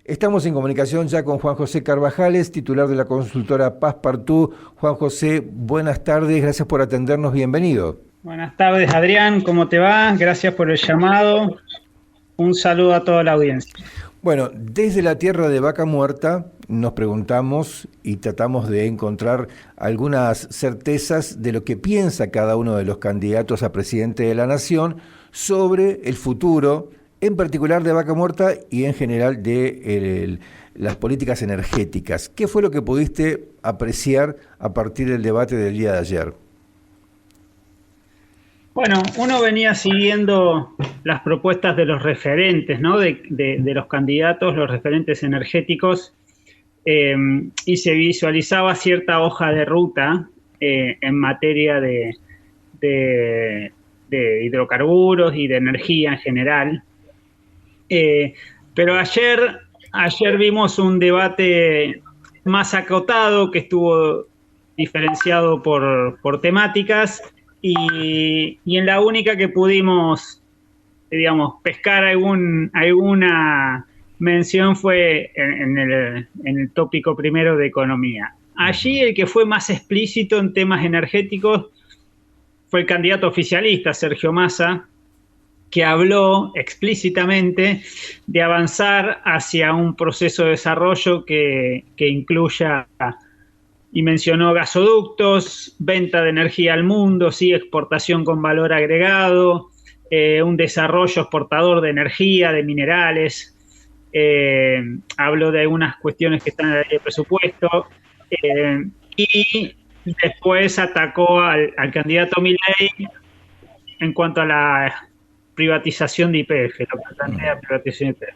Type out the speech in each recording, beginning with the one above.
Estamos en comunicación ya con Juan José Carvajales, titular de la consultora Passepartout. Juan José, buenas tardes, gracias por atendernos, bienvenido. Buenas tardes, Adrián, ¿cómo te va? Gracias por el llamado. Un saludo a toda la audiencia. Bueno, desde la tierra de Vaca Muerta nos preguntamos y tratamos de encontrar algunas certezas de lo que piensa cada uno de los candidatos a presidente de la Nación sobre el futuro, en particular de Vaca Muerta y en general de las políticas energéticas. ¿Qué fue lo que pudiste apreciar a partir del debate del día de ayer? Bueno, uno venía siguiendo las propuestas de los referentes, ¿no? de los candidatos, los referentes energéticos, y se visualizaba cierta hoja de ruta en materia de hidrocarburos y de energía en general. Pero ayer vimos un debate más acotado que estuvo diferenciado por temáticas y en la única que pudimos, digamos, pescar alguna mención fue en el tópico primero de economía. Allí el que fue más explícito en temas energéticos fue el candidato oficialista, Sergio Massa, que habló explícitamente de avanzar hacia un proceso de desarrollo que incluya, y mencionó gasoductos, venta de energía al mundo, sí, exportación con valor agregado, un desarrollo exportador de energía, de minerales, habló de algunas cuestiones que están en la ley de presupuesto, y después atacó al candidato Milei en cuanto a la privatización de YPF, lo que plantea privatización de YPF.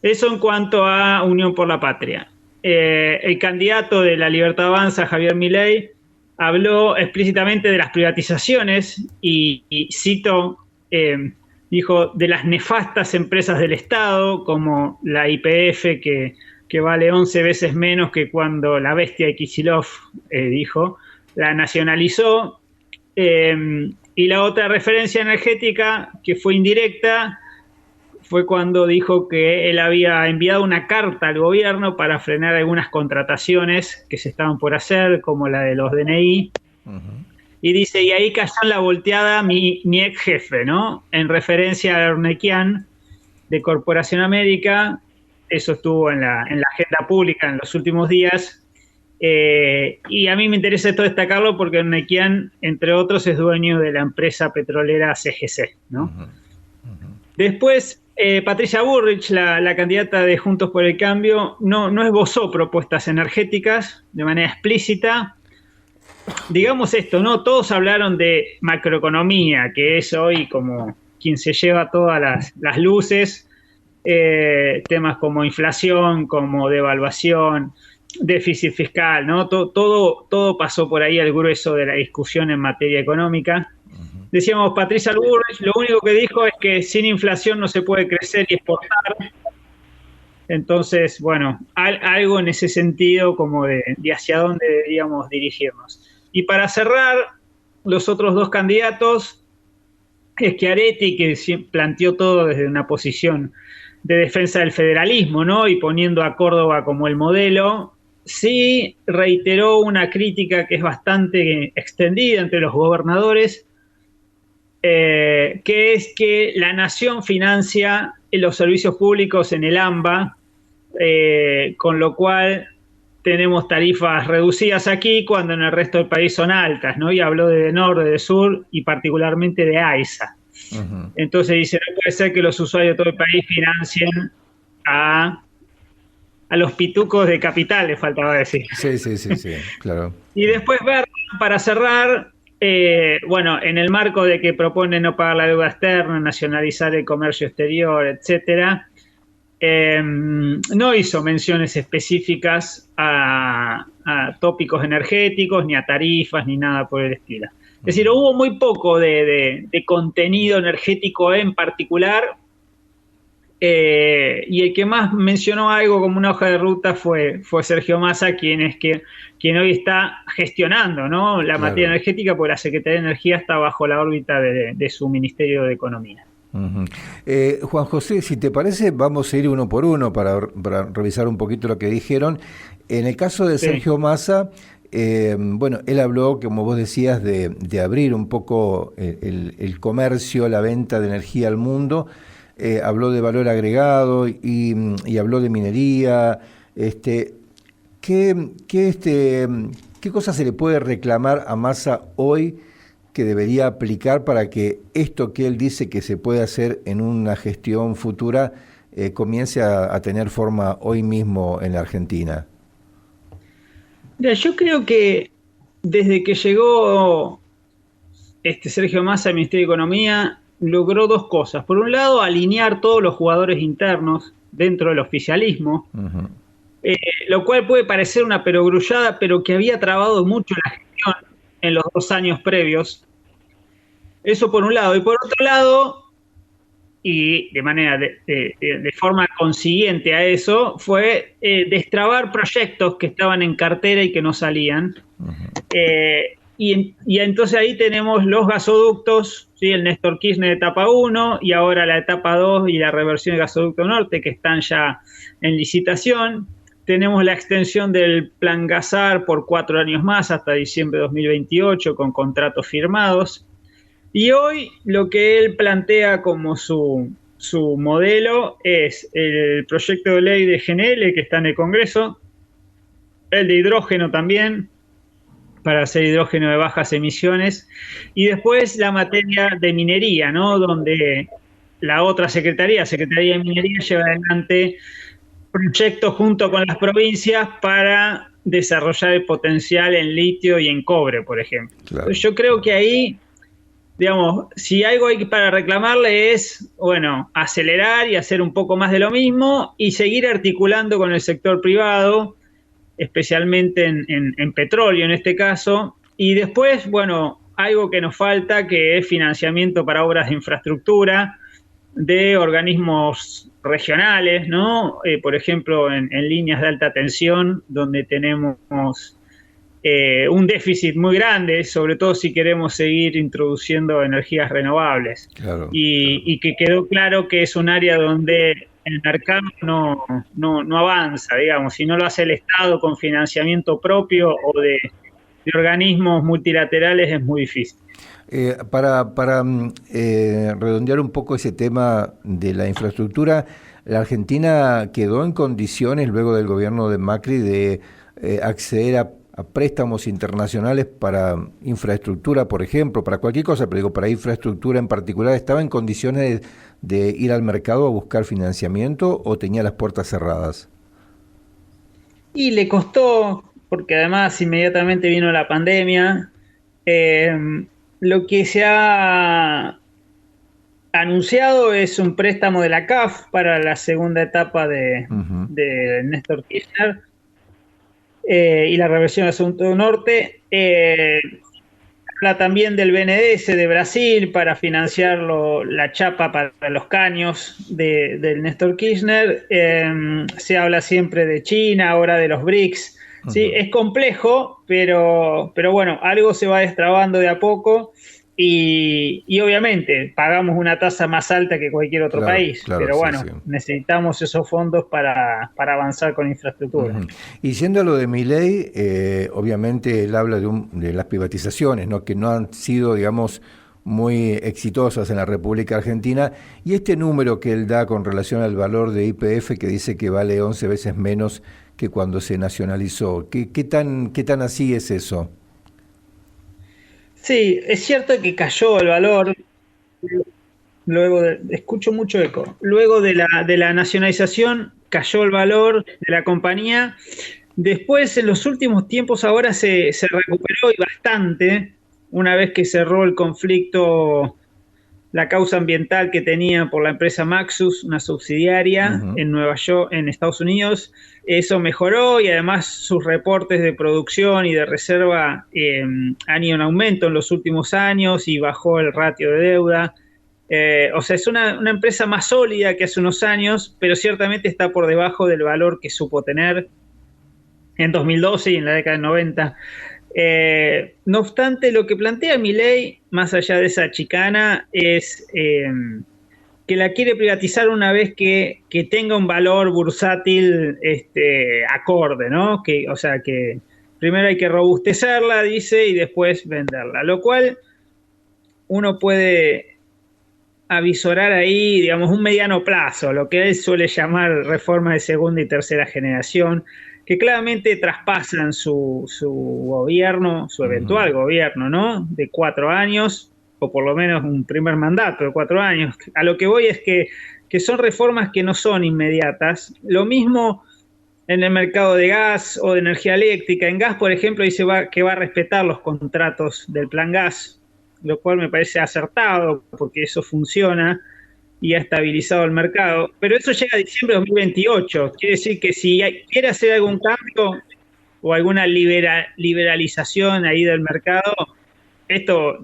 Eso en cuanto a Unión por la Patria. El candidato de La Libertad Avanza, Javier Milei, habló explícitamente de las privatizaciones y cito, dijo, de las nefastas empresas del Estado, como la YPF, que vale 11 veces menos que cuando la bestia de Kicillof, dijo, la nacionalizó. Y la otra referencia energética, que fue indirecta, fue cuando dijo que él había enviado una carta al gobierno para frenar algunas contrataciones que se estaban por hacer, como la de los DNI. Uh-huh. Y dice, y ahí cayó en la volteada mi ex jefe, ¿no? En referencia a Ornequian, de Corporación América. Eso estuvo en la agenda pública en los últimos días. Y a mí me interesa esto destacarlo porque Ornequian, entre otros, es dueño de la empresa petrolera CGC, ¿no? Uh-huh. Uh-huh. Después, Patricia Bullrich, la candidata de Juntos por el Cambio, no esbozó propuestas energéticas de manera explícita. Digamos esto, ¿no? Todos hablaron de macroeconomía, que es hoy como quien se lleva todas las luces, temas como inflación, como devaluación, déficit fiscal, ¿no? Todo pasó por ahí al grueso de la discusión en materia económica. Decíamos, Patricia Bullrich, lo único que dijo es que sin inflación no se puede crecer y exportar. Entonces, bueno, algo en ese sentido como de hacia dónde deberíamos dirigirnos. Y para cerrar, los otros dos candidatos, Schiaretti, que planteó todo desde una posición de defensa del federalismo, ¿no? Y poniendo a Córdoba como el modelo, sí reiteró una crítica que es bastante extendida entre los gobernadores, que es que la nación financia los servicios públicos en el AMBA, con lo cual tenemos tarifas reducidas aquí cuando en el resto del país son altas, ¿no? Y habló de norte, de sur y particularmente de AISA. Uh-huh. Entonces dice, no puede ser que los usuarios de todo el país financien a los pitucos de capital, le faltaba decir. Sí, claro. Y después ver, para cerrar, bueno, en el marco de que propone no pagar la deuda externa, nacionalizar el comercio exterior, etcétera, no hizo menciones específicas a tópicos energéticos, ni a tarifas, ni nada por el estilo. Es decir, hubo muy poco de contenido energético en particular, y el que más mencionó algo como una hoja de ruta fue Sergio Massa, quien hoy está gestionando, ¿no? La materia energética, porque la Secretaría de Energía está bajo la órbita de su Ministerio de Economía. Uh-huh. Juan José, si te parece, vamos a ir uno por uno para revisar un poquito lo que dijeron. En el caso de Sergio Massa, bueno, él habló, como vos decías, de abrir un poco el comercio, la venta de energía al mundo. Habló de valor agregado y habló de minería. ¿Qué cosa se le puede reclamar a Massa hoy que debería aplicar para que esto que él dice que se puede hacer en una gestión futura comience a tener forma hoy mismo en la Argentina? Mira, yo creo que desde que llegó Sergio Massa al Ministerio de Economía, logró dos cosas. Por un lado, alinear todos los jugadores internos dentro del oficialismo, uh-huh. Lo cual puede parecer una perogrullada, pero que había trabado mucho la gestión en los 2 años previos. Eso por un lado. Y por otro lado, y de manera de forma consiguiente a eso, fue destrabar proyectos que estaban en cartera y que no salían. Uh-huh. Y entonces ahí tenemos los gasoductos, ¿sí? El Néstor Kirchner etapa 1 y ahora la etapa 2 y la reversión del gasoducto norte que están ya en licitación. Tenemos la extensión del Plan Gasar por 4 años más hasta diciembre de 2028 con contratos firmados. Y hoy lo que él plantea como su modelo es el proyecto de ley de GNL que está en el Congreso, el de hidrógeno también, para hacer hidrógeno de bajas emisiones, y después la materia de minería, ¿no? Donde la otra Secretaría de Minería, lleva adelante proyectos junto con las provincias para desarrollar el potencial en litio y en cobre, por ejemplo. Claro. Entonces yo creo que ahí, digamos, si algo hay para reclamarle es, bueno, acelerar y hacer un poco más de lo mismo y seguir articulando con el sector privado, especialmente en petróleo en este caso, y después, bueno, algo que nos falta que es financiamiento para obras de infraestructura de organismos regionales, ¿no? Por ejemplo, en líneas de alta tensión, donde tenemos un déficit muy grande, sobre todo si queremos seguir introduciendo energías renovables. Claro, y que quedó claro que es un área donde el mercado no avanza, digamos, si no lo hace el Estado con financiamiento propio o de organismos multilaterales es muy difícil. Para redondear un poco ese tema de la infraestructura, la Argentina quedó en condiciones luego del gobierno de Macri de acceder a préstamos internacionales para infraestructura, por ejemplo, para cualquier cosa, pero digo, para infraestructura en particular, ¿estaba en condiciones de ir al mercado a buscar financiamiento o tenía las puertas cerradas? Y le costó, porque además inmediatamente vino la pandemia. Lo que se ha anunciado es un préstamo de la CAF para la segunda etapa de Néstor Kirchner, y la reversión del Asunto Norte. Habla también del BNDES de Brasil para financiar la chapa para los caños del Néstor Kirchner. Se habla siempre de China, ahora de los BRICS. ¿Sí? Es complejo, pero bueno, algo se va destrabando de a poco. Y obviamente pagamos una tasa más alta que cualquier otro país, pero bueno, necesitamos esos fondos para avanzar con infraestructura. Y yendo a lo de Milei, obviamente él habla de las privatizaciones, ¿no? Que no han sido, digamos, muy exitosas en la República Argentina, y este número que él da con relación al valor de YPF, que dice que vale 11 veces menos que cuando se nacionalizó, ¿qué tan así es eso? Sí, es cierto que cayó el valor, escucho mucho eco, luego de la nacionalización cayó el valor de la compañía. Después, en los últimos tiempos, ahora se recuperó y bastante, una vez que cerró el conflicto, la causa ambiental que tenía por la empresa Maxus, una subsidiaria en Nueva York, en Estados Unidos. Eso mejoró y además sus reportes de producción y de reserva han ido en aumento en los últimos años y bajó el ratio de deuda. O sea, es una empresa más sólida que hace unos años, pero ciertamente está por debajo del valor que supo tener en 2012 y en la década del 90. No obstante, lo que plantea Milei, más allá de esa chicana, es que la quiere privatizar una vez que tenga un valor bursátil acorde, ¿no? O sea, que primero hay que robustecerla, dice, y después venderla, lo cual uno puede avisorar ahí, digamos, un mediano plazo, lo que él suele llamar reforma de segunda y tercera generación, que claramente traspasan su gobierno, su eventual gobierno, ¿no? De 4 años, o por lo menos un primer mandato de 4 años. A lo que voy es que son reformas que no son inmediatas. Lo mismo en el mercado de gas o de energía eléctrica. En gas, por ejemplo, dice que va a respetar los contratos del Plan Gas, lo cual me parece acertado porque eso funciona y ha estabilizado el mercado. Pero eso llega a diciembre de 2028. Quiere decir que si quiere hacer algún cambio o alguna liberalización ahí del mercado, esto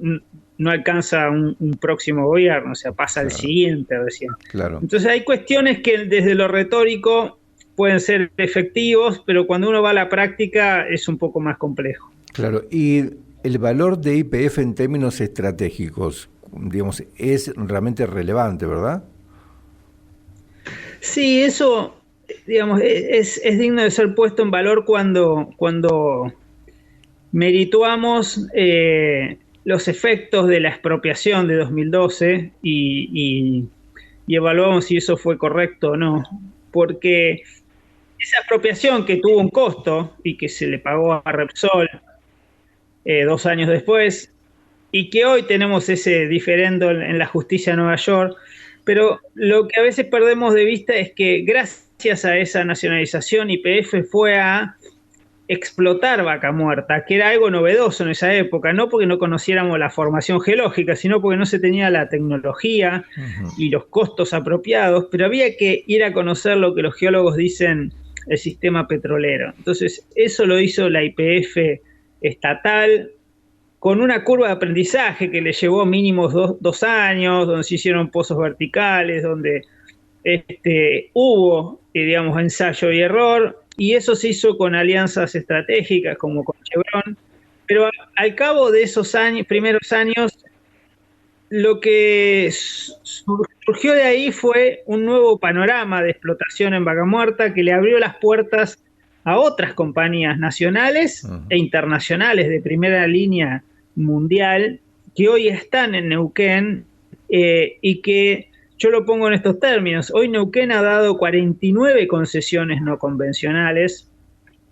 no alcanza un próximo gobierno, o sea, pasa al siguiente recién. Claro. Entonces hay cuestiones que desde lo retórico pueden ser efectivos, pero cuando uno va a la práctica es un poco más complejo. Claro, y el valor de YPF en términos estratégicos, digamos, es realmente relevante, ¿verdad? Sí, eso, digamos, es digno de ser puesto en valor cuando merituamos los efectos de la expropiación de 2012 y evaluamos si eso fue correcto o no, porque esa expropiación que tuvo un costo y que se le pagó a Repsol 2 años después, y que hoy tenemos ese diferendo en la justicia de Nueva York, pero lo que a veces perdemos de vista es que gracias a esa nacionalización YPF fue a explotar Vaca Muerta, que era algo novedoso en esa época, no porque no conociéramos la formación geológica, sino porque no se tenía la tecnología y los costos apropiados, pero había que ir a conocer lo que los geólogos dicen el sistema petrolero. Entonces, eso lo hizo la YPF estatal, con una curva de aprendizaje que le llevó mínimos 2 años, donde se hicieron pozos verticales, donde hubo, digamos, ensayo y error, y eso se hizo con alianzas estratégicas como con Chevron, pero al cabo de esos primeros años, lo que surgió de ahí fue un nuevo panorama de explotación en Vaca Muerta que le abrió las puertas a otras compañías nacionales e internacionales de primera línea mundial que hoy están en Neuquén y que yo lo pongo en estos términos. Hoy Neuquén ha dado 49 concesiones no convencionales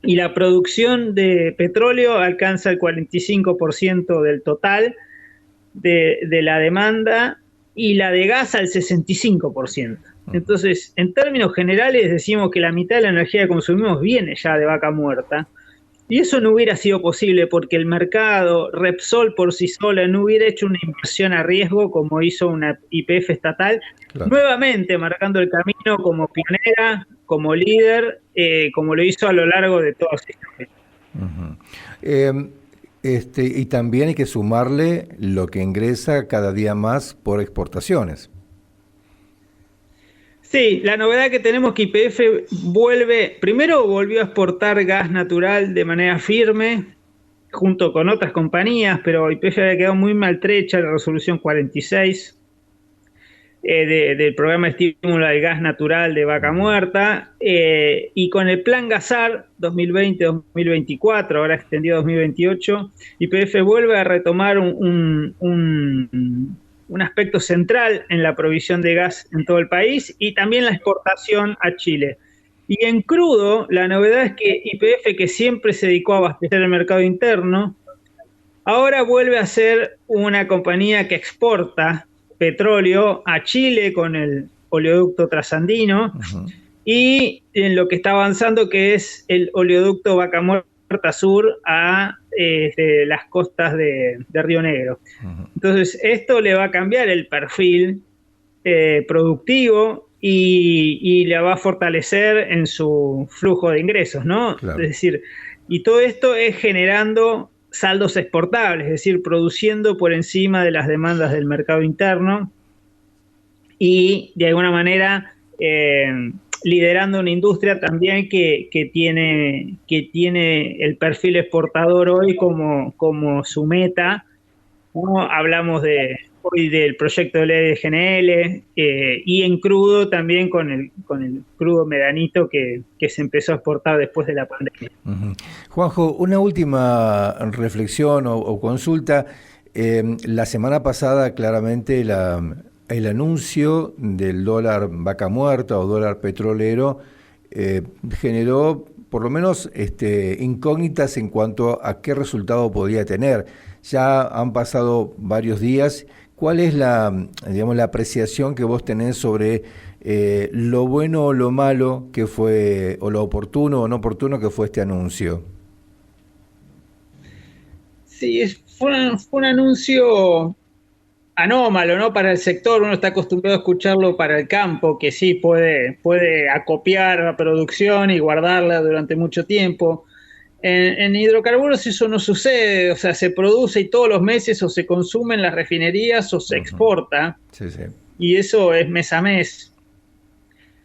y la producción de petróleo alcanza el 45% del total de la demanda y la de gas al 65%. Entonces, en términos generales decimos que la mitad de la energía que consumimos viene ya de Vaca Muerta. Y eso no hubiera sido posible porque el mercado, Repsol por sí sola, no hubiera hecho una inversión a riesgo como hizo una YPF estatal, nuevamente marcando el camino como pionera, como líder, como lo hizo a lo largo de toda su historia. Y también hay que sumarle lo que ingresa cada día más por exportaciones. Sí, la novedad que tenemos es que YPF volvió a exportar gas natural de manera firme, junto con otras compañías, pero YPF había quedado muy maltrecha en la resolución 46 del programa de estímulo al gas natural de Vaca Muerta, y con el plan GASAR 2020-2024, ahora extendido a 2028, YPF vuelve a retomar un aspecto central en la provisión de gas en todo el país y también la exportación a Chile. Y en crudo, la novedad es que YPF, que siempre se dedicó a abastecer el mercado interno, ahora vuelve a ser una compañía que exporta petróleo a Chile con el oleoducto trasandino y en lo que está avanzando, que es el oleoducto Vaca Muerta Sur a las costas de Río Negro. Entonces, esto le va a cambiar el perfil productivo y le va a fortalecer en su flujo de ingresos, ¿no? Claro. Es decir, y todo esto es generando saldos exportables, es decir, produciendo por encima de las demandas del mercado interno y de alguna manera liderando una industria también que tiene el perfil exportador hoy como su meta, ¿no? Hablamos de hoy del proyecto de ley de GNL, y en crudo también con el crudo medanito que se empezó a exportar después de la pandemia. Juanjo, una última reflexión o consulta. La semana pasada claramente el anuncio del dólar vaca muerta o dólar petrolero generó por lo menos incógnitas en cuanto a qué resultado podría tener. Ya han pasado varios días. ¿Cuál es la apreciación que vos tenés sobre lo bueno o lo malo que fue, o lo oportuno o no oportuno que fue este anuncio? Sí, fue un anuncio anómalo, ¿no? Para el sector, uno está acostumbrado a escucharlo para el campo, que sí puede acopiar la producción y guardarla durante mucho tiempo. En hidrocarburos eso no sucede, o sea, se produce y todos los meses o se consume en las refinerías o se exporta, Sí, sí. y eso es mes a mes.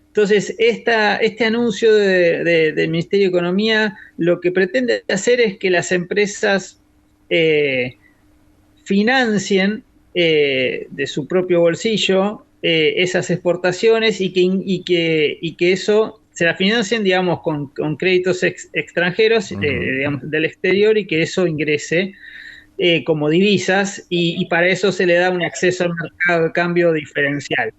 Entonces, este anuncio del Ministerio de Economía lo que pretende hacer es que las empresas financien de su propio bolsillo esas exportaciones y que eso se la financien, digamos, con créditos extranjeros, digamos, del exterior, y que eso ingrese como divisas, y para eso se le da un acceso al mercado de cambio diferencial.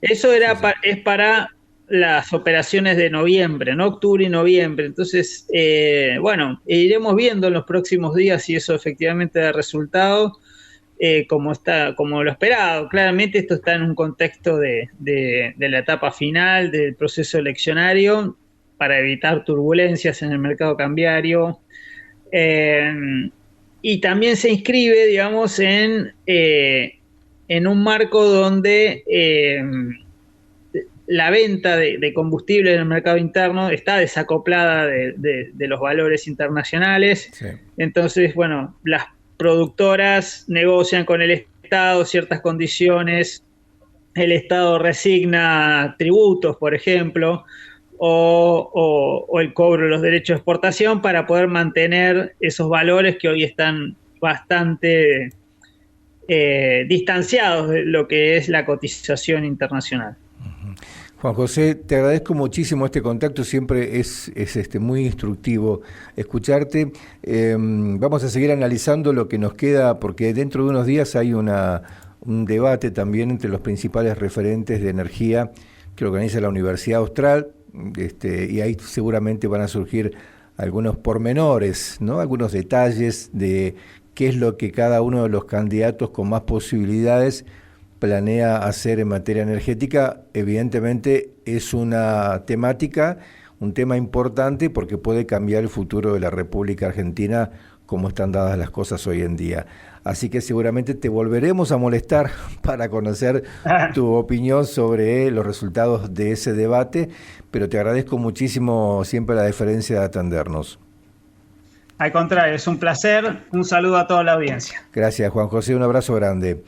Eso es para las operaciones de noviembre, ¿no? Octubre y noviembre. Entonces, bueno, iremos viendo en los próximos días si eso efectivamente da resultado, como lo esperado. Claramente esto está en un contexto de la etapa final del proceso eleccionario para evitar turbulencias en el mercado cambiario. Y también se inscribe, digamos, en un marco donde la venta de combustible en el mercado interno está desacoplada de los valores internacionales. Sí. Entonces, bueno, las productoras negocian con el Estado ciertas condiciones, el Estado resigna tributos, por ejemplo, o el cobro de los derechos de exportación para poder mantener esos valores que hoy están bastante distanciados de lo que es la cotización internacional. Juan José, te agradezco muchísimo este contacto, siempre es muy instructivo escucharte. Vamos a seguir analizando lo que nos queda, porque dentro de unos días hay un debate también entre los principales referentes de energía que organiza la Universidad Austral, y ahí seguramente van a surgir algunos pormenores, ¿no? Algunos detalles de qué es lo que cada uno de los candidatos con más posibilidades planea hacer en materia energética. Evidentemente es una temática, un tema importante, porque puede cambiar el futuro de la República Argentina como están dadas las cosas hoy en día. Así que seguramente te volveremos a molestar para conocer tu opinión sobre los resultados de ese debate, pero te agradezco muchísimo siempre la deferencia de atendernos. Al contrario, es un placer. Un saludo a toda la audiencia. Gracias, Juan José, un abrazo grande.